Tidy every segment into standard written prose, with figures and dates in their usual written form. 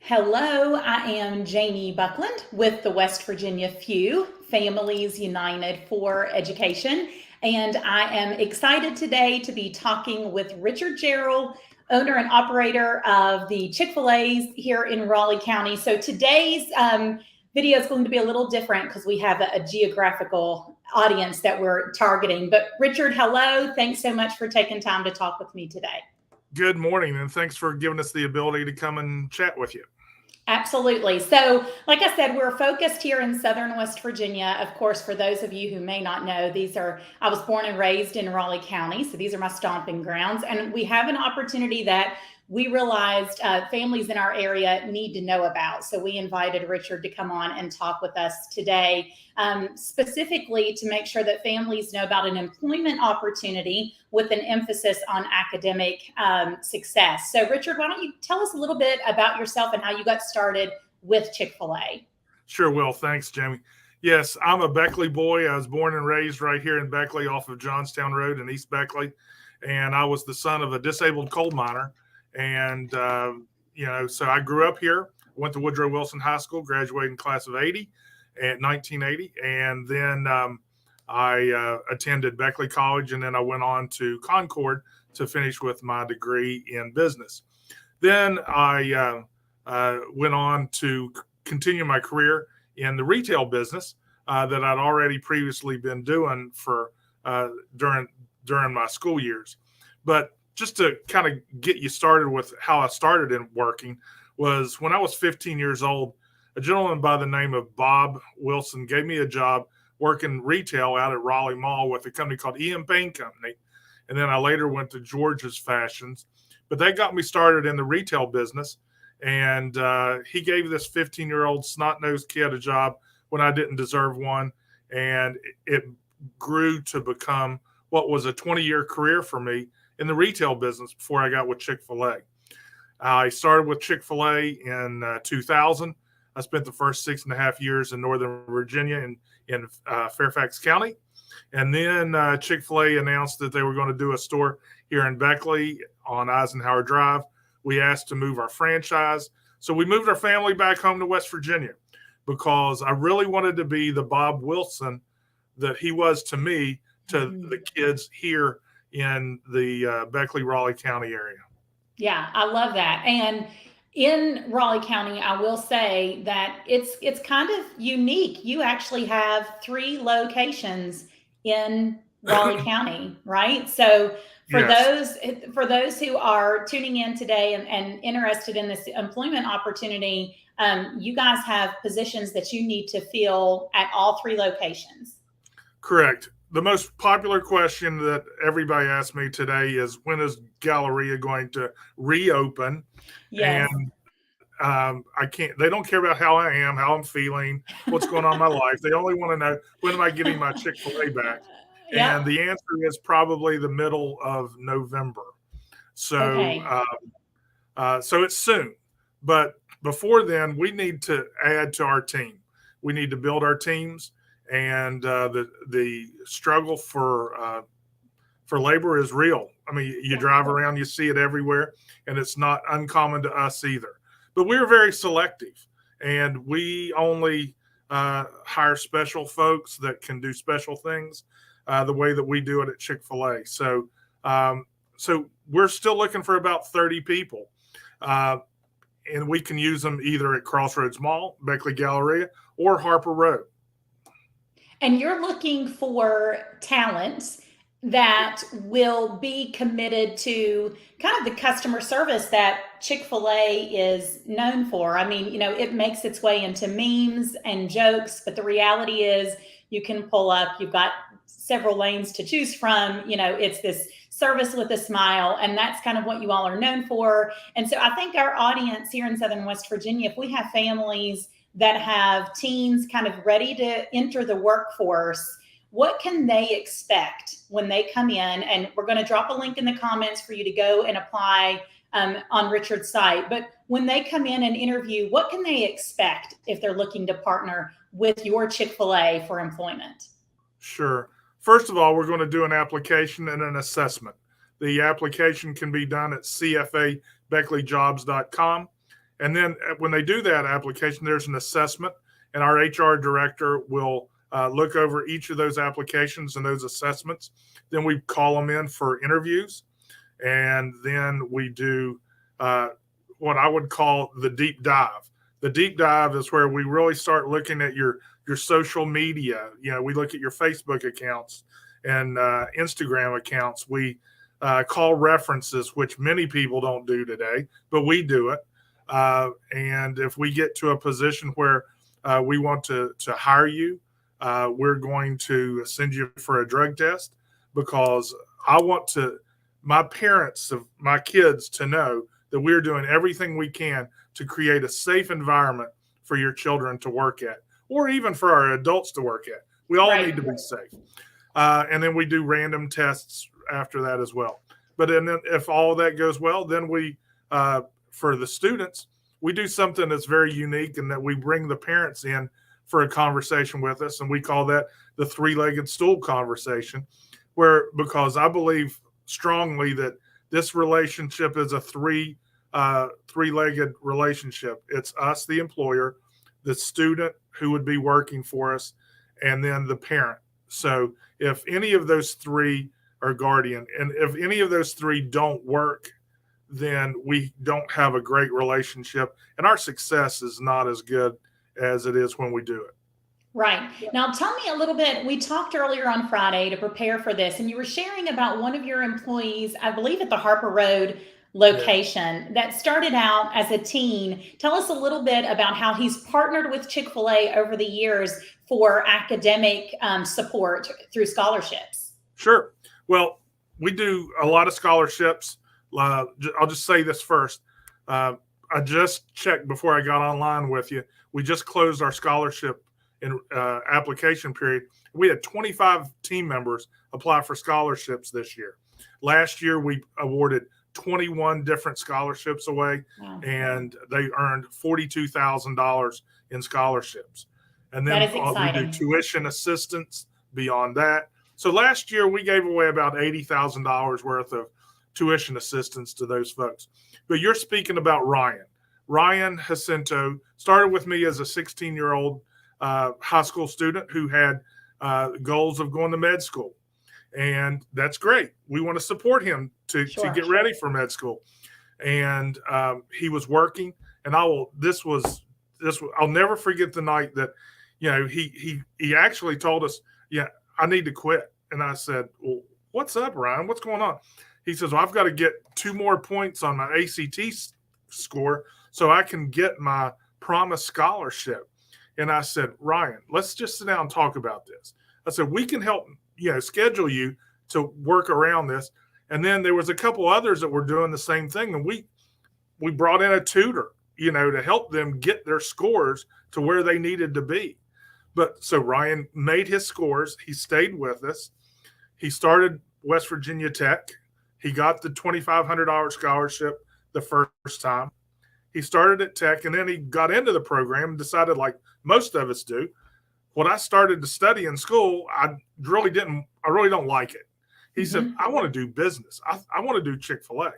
Hello, I am Jamie Buckland with the West Virginia FEW, Families United for Education, and I am excited today to be talking with Richard Gerald, owner and operator of the Chick-fil-A's here in Raleigh County. So today's video is going to be a little different because we have a geographical audience that we're targeting. But Richard, hello. Thanks so much for taking time to talk with me today. Good morning, and thanks for giving us the ability to come and chat with you. Absolutely. So, like I said, we're focused here in Southern West Virginia. Of course, for those of you who may not know, I was born and raised in Raleigh County. So these are my stomping grounds. And we have an opportunity that we realized families in our area need to know about. So we invited Richard to come on and talk with us today, specifically to make sure that families know about an employment opportunity with an emphasis on academic success. So Richard, why don't you tell us a little bit about yourself and how you got started with Chick-fil-A? Sure will. Thanks, Jamie. Yes, I'm a Beckley boy. I was born and raised right here in Beckley off of Johnstown Road in East Beckley. And I was the son of a disabled coal miner. And, so I grew up here, went to Woodrow Wilson High School, graduated in class of 1980. And then I attended Beckley College, and then I went on to Concord to finish with my degree in business. Then I went on to continue my career in the retail business that I'd already previously been doing for during my school years. But just to kind of get you started with how I started in working was when I was 15 years old, a gentleman by the name of Bob Wilson gave me a job working retail out at Raleigh Mall with a company called E.M. Payne Company. And then I later went to George's Fashions. But they got me started in the retail business. And he gave this 15-year-old snot-nosed kid a job when I didn't deserve one. And it grew to become what was a 20-year career for me in the retail business before I got with Chick-fil-A. I started with Chick-fil-A in 2000. I spent the first 6.5 years in Northern Virginia in Fairfax County. And then Chick-fil-A announced that they were going to do a store here in Beckley on Eisenhower Drive. We asked to move our franchise. So we moved our family back home to West Virginia because I really wanted to be the Bob Wilson that he was to me, to the kids here in the Beckley, Raleigh County area. Yeah, I love that. And in Raleigh County, I will say that it's kind of unique. You actually have 3 locations in Raleigh County, right? So for Yes. those who are tuning in today and interested in this employment opportunity, you guys have positions that you need to fill at all 3 locations. Correct. The most popular question that everybody asks me today is, when is Galleria going to reopen? Yes. And they don't care about how I am, how I'm feeling, what's going on in my life. They only want to know, when am I getting my Chick-fil-A back? Yep. And the answer is probably the middle of November. So, Okay. so it's soon. But before then, we need to add to our team. We need to build our teams, and the struggle for labor is real. I mean, you drive around, you see it everywhere, and it's not uncommon to us either. But we're very selective, and we only hire special folks that can do special things the way that we do it at Chick-fil-A. So we're still looking for about 30 people. And we can use them either at Crossroads Mall, Beckley Galleria, or Harper Road. And you're looking for talent that will be committed to kind of the customer service that Chick-fil-A is known for. I mean, it makes its way into memes and jokes, but the reality is you can pull up, you've got several lanes to choose from. It's this service with a smile, and that's kind of what you all are known for. And so I think our audience here in Southern West Virginia, if we have families that have teens kind of ready to enter the workforce, what can they expect when they come in? And we're going to drop a link in the comments for you to go and apply on Richard's site. But when they come in and interview, what can they expect if they're looking to partner with your Chick-fil-A for employment? Sure. First of all, we're going to do an application and an assessment. The application can be done at cfabeckleyjobs.com. And then when they do that application, there's an assessment, and our HR director will look over each of those applications and those assessments. Then we call them in for interviews, and then we do what I would call the deep dive. The deep dive is where we really start looking at your social media. We look at your Facebook accounts and Instagram accounts. We call references, which many people don't do today, but we do it. And if we get to a position where we want to hire you, we're going to send you for a drug test, because I want my parents of my kids to know that we're doing everything we can to create a safe environment for your children to work at, or even for our adults to work at. We all need to be safe. And then we do random tests after that as well. But then if all of that goes well, then we, for the students, we do something that's very unique, in that we bring the parents in for a conversation with us. And we call that the three-legged stool conversation, because I believe strongly that this relationship is a three-legged relationship. It's us, the employer, the student who would be working for us, and then the parent. So if any of those three are guardian, and if any of those three don't work, then we don't have a great relationship, and our success is not as good as it is when we do it. Right. Now, tell me a little bit. We talked earlier on Friday to prepare for this, and you were sharing about one of your employees, I believe at the Harper Road location, that started out as a teen. Tell us a little bit about how he's partnered with Chick-fil-A over the years for academic support through scholarships. Sure. Well, we do a lot of scholarships. I'll just say this first. I just checked before I got online with you. We just closed our scholarship in application period. We had 25 team members apply for scholarships this year. Last year, we awarded 21 different scholarships away, and they earned $42,000 in scholarships. And then we do tuition assistance beyond that. So last year, we gave away about $80,000 worth of tuition assistance to those folks. But you're speaking about Ryan. Ryan Jacinto started with me as a 16-year-old high school student who had goals of going to med school. And that's great. We want to support him to get ready for med school. And he was working, and I'll never forget the night that, he actually told us, I need to quit. And I said, well, what's up, Ryan? What's going on? He says, well, I've got to get 2 more points on my ACT score so I can get my promised scholarship. And I said, Ryan, let's just sit down and talk about this. I said, we can help, schedule you to work around this. And then there was a couple others that were doing the same thing. And we brought in a tutor, to help them get their scores to where they needed to be. But so Ryan made his scores. He stayed with us. He started West Virginia Tech. He got the $2,500 scholarship the first time. He started at Tech, and then he got into the program and decided, like most of us do, when I started to study in school, I really don't like it. He said, I want to do business. I want to do Chick-fil-A.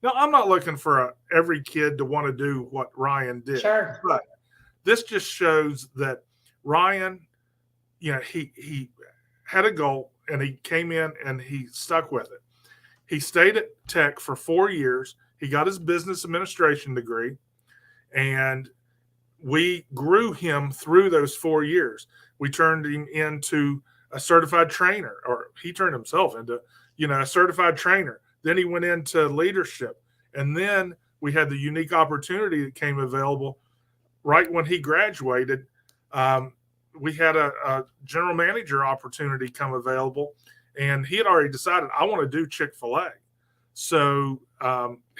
Now, I'm not looking for every kid to want to do what Ryan did. Sure. But this just shows that Ryan, he had a goal, and he came in and he stuck with it. He stayed at Tech for 4 years. He got his business administration degree, and we grew him through those 4 years. We turned him into a certified trainer, or he turned himself into, a certified trainer. Then he went into leadership. And then we had the unique opportunity that came available right when he graduated. We had a general manager opportunity come available, and he had already decided, I want to do Chick-fil-A. So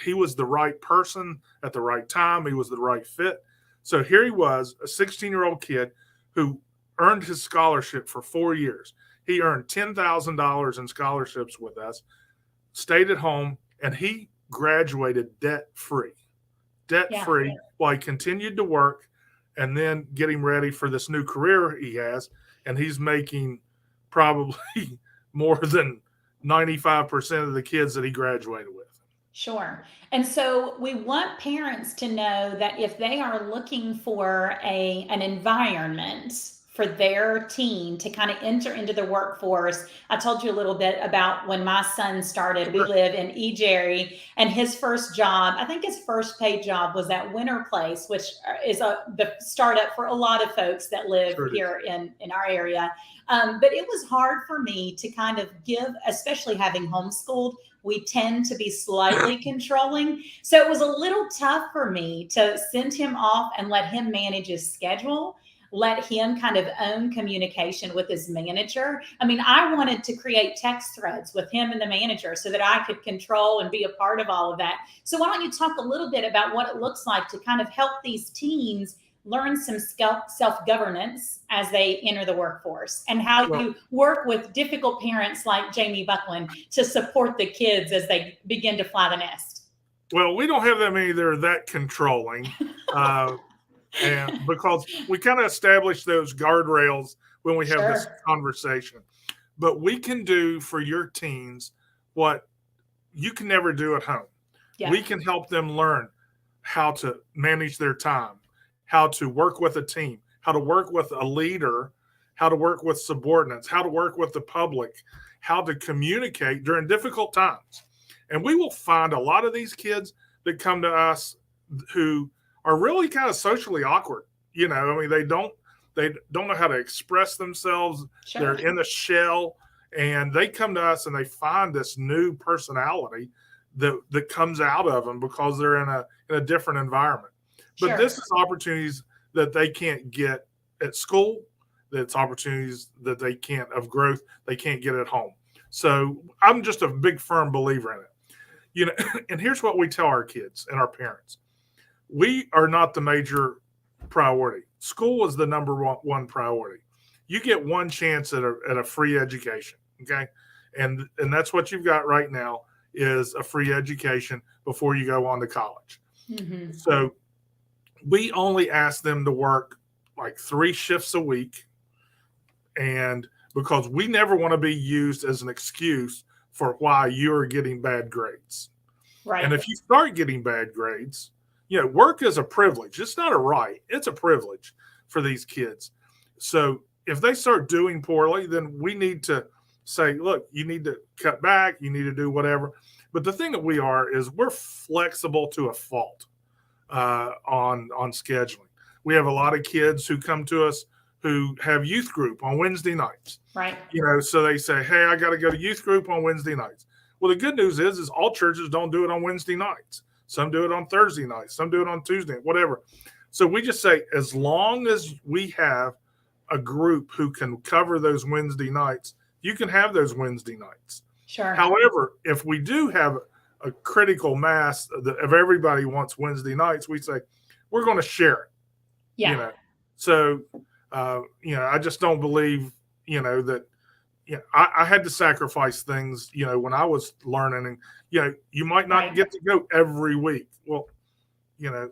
he was the right person at the right time. He was the right fit. So here he was, a 16-year-old kid who earned his scholarship for 4 years. He earned $10,000 in scholarships with us, stayed at home, and he graduated debt-free while he continued to work and then getting ready for this new career he has. And he's making probably more than 95% of the kids that he graduated with. Sure. And so we want parents to know that if they are looking for an environment for their teen to kind of enter into the workforce. I told you a little bit about when my son started. We Sure, live in Jerry, and his first job, I think his first paid job was at Winter Place, which is the startup for a lot of folks that live sure it is. here in our area. But it was hard for me to kind of give, especially having homeschooled, we tend to be slightly controlling. So it was a little tough for me to send him off and let him manage his schedule, let him kind of own communication with his manager. I mean, I wanted to create text threads with him and the manager so that I could control and be a part of all of that. So why don't you talk a little bit about what it looks like to kind of help these teens learn some self-governance as they enter the workforce, and how Well, you work with difficult parents like Jamie Buckland to support the kids as they begin to fly the nest. well, we don't have that many that are that controlling, uh, and because we kind of establish those guardrails when we have this Sure. conversation. But we can do for your teens what you can never do at home. Yeah. We can help them learn how to manage their time, how to work with a team, how to work with a leader, how to work with subordinates, how to work with the public, how to communicate during difficult times. And we will find a lot of these kids that come to us who are really kind of socially awkward. I mean, they don't know how to express themselves. They're Sure. in a shell, and they come to us and they find this new personality that comes out of them because they're in a different environment. But this Sure. is opportunities that they can't get at school. That's opportunities that they can't of growth they can't get at home. So I'm just a big firm believer in it. And here's what we tell our kids and our parents: we are not the major priority. School is the number one priority. You get one chance at a free education, okay? And that's what you've got right now is a free education before you go on to college. Mm-hmm. So we only ask them to work like 3 shifts a week, and because we never want to be used as an excuse for why you're getting bad grades. And Right. if you start getting bad grades, work is a privilege. It's not a right. It's a privilege for these kids. So if they start doing poorly, then we need to say, look, you need to cut back. You need to do whatever. But the thing that we are is we're flexible to a fault on scheduling. We have a lot of kids who come to us who have youth group on Wednesday nights. Right. So they say, hey, I got to go to youth group on Wednesday nights. Well, the good news is all churches don't do it on Wednesday nights. Some do it on Thursday nights. Some do it on Tuesday, whatever. So we just say, as long as we have a group who can cover those Wednesday nights, you can have those Wednesday nights. Sure. However, if we do have a critical mass of everybody wants Wednesday nights, we say, we're going to share it. Yeah. So, I just don't believe, that, I had to sacrifice things, when I was learning, and, you might not Right. get to go every week. Well, you know,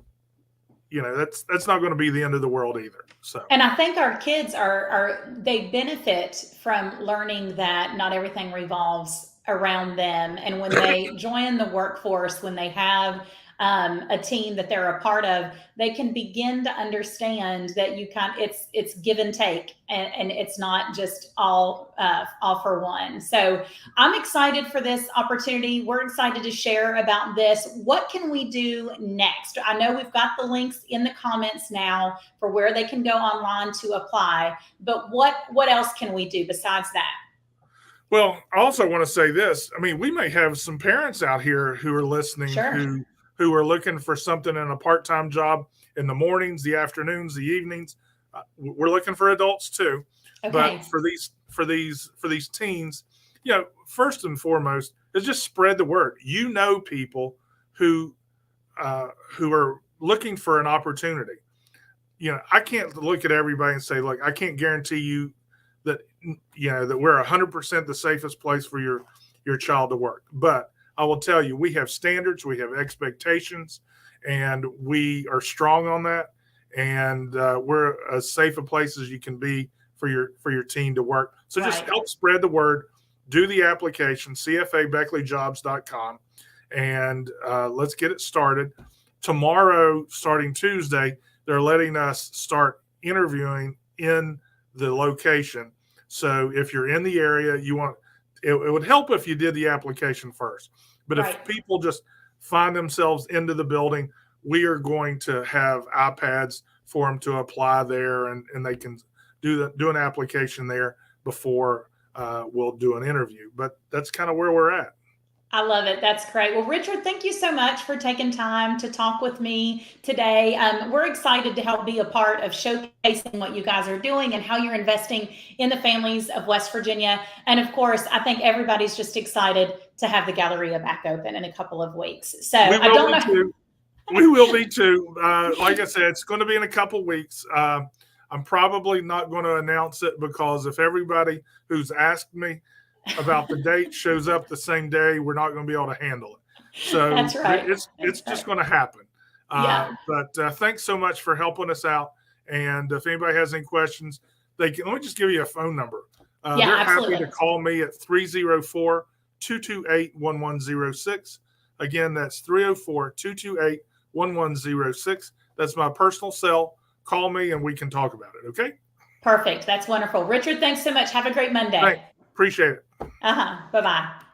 that's not going to be the end of the world either. So, And I think our kids are they benefit from learning that not everything revolves around them. And when they join the workforce, when they have a team that they're a part of, they can begin to understand that it's give and take, and it's not just all for one. So I'm excited for this opportunity. We're excited to share about this. What can we do next? I know we've got the links in the comments now for where they can go online to apply, but what else can we do besides that? well, I also want to say this. I mean, we may have some parents out here who are listening Sure. who are looking for something in a part-time job in the mornings, the afternoons, the evenings. We're looking for adults too, but Okay. for these teens, first and foremost is just spread the word. People who are looking for an opportunity. I can't look at everybody and say, look, I can't guarantee you that that we're 100% the safest place for your child to work, but I will tell you, we have standards, we have expectations, and we are strong on that. And we're as safe a place as you can be for your teen to work. So just Right. help spread the word. Do the application, cfabeckleyjobs.com, and let's get it started. Tomorrow, starting Tuesday, they're letting us start interviewing in the location. So if you're in the area, it would help if you did the application first. But Right. if people just find themselves into the building, we are going to have iPads for them to apply there, and they can do an application there before we'll do an interview. But that's kind of where we're at. I love it. That's great. Well, Richard, thank you so much for taking time to talk with me today. We're excited to help be a part of showcasing what you guys are doing and how you're investing in the families of West Virginia. And of course, I think everybody's just excited to have the Galleria back open in a couple of weeks. So I don't know. Too. We will be too. Like I said, it's going to be in a couple of weeks. I'm probably not going to announce it because if everybody who's asked me about the date shows up the same day, we're not going to be able to handle it. So that's right. It's just going to happen. Yeah. But thanks so much for helping us out. And if anybody has any questions, let me just give you a phone number. Yeah, they're absolutely. happy to call me at 304-228-1106. Again, that's 304-228-1106. That's my personal cell. Call me and we can talk about it. Okay. Perfect. That's wonderful. Richard, thanks so much. Have a great Monday. Thanks. Appreciate it. Bye-bye.